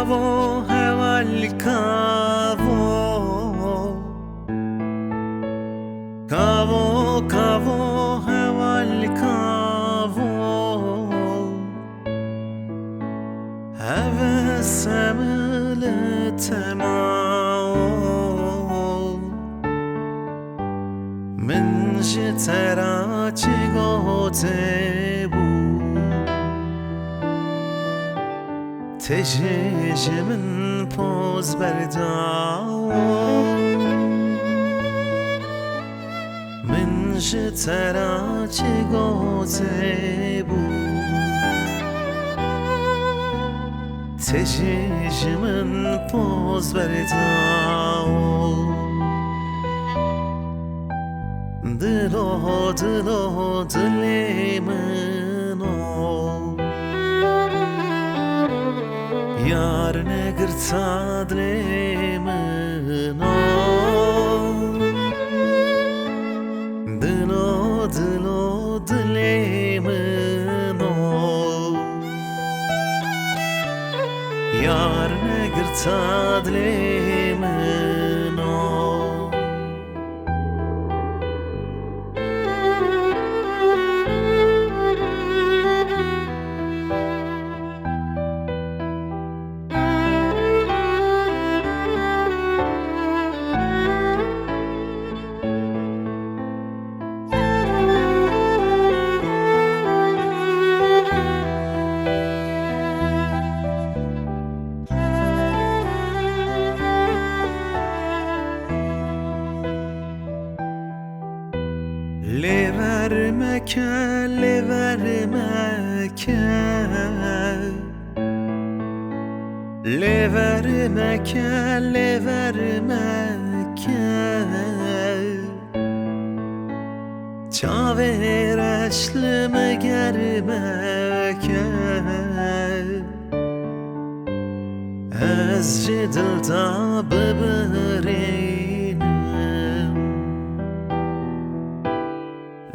Kavo heval kavo, kavo kavo heval kavo, hevesem لتماو من جترا چگوته بو تجیج من پوز برداو من جترا چگوته بو تجیج من پوز برداو دلو دلو دلی منو یار نگرتا دلی منو دلو دلو دلی منو یار نگرتا دلی منو Levermeke, levermeke, levermeke, levermeke, çavereşlime germeke, ez cidilda beberenim.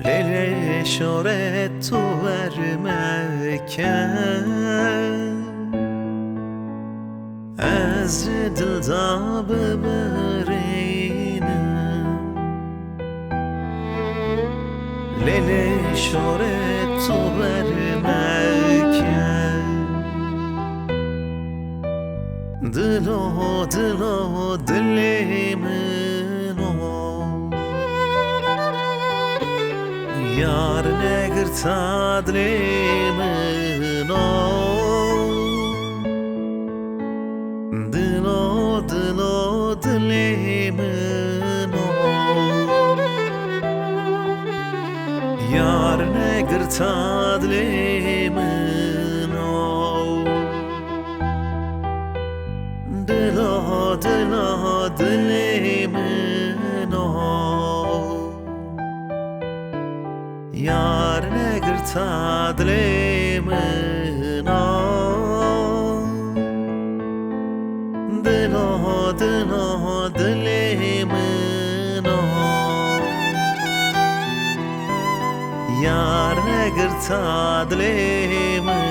Lele şöhret tu vermeken Ez dilda beberenim Lele şöhret tu vermeken Dilo dilo dilimin o Yar negirta dilimin o Dilo dilo dilimin o Yar negirta dilimin o Dilo dilo dilimin o Yar negirta dilimin o Dilo dilo dilimin o Yar negirta dilimin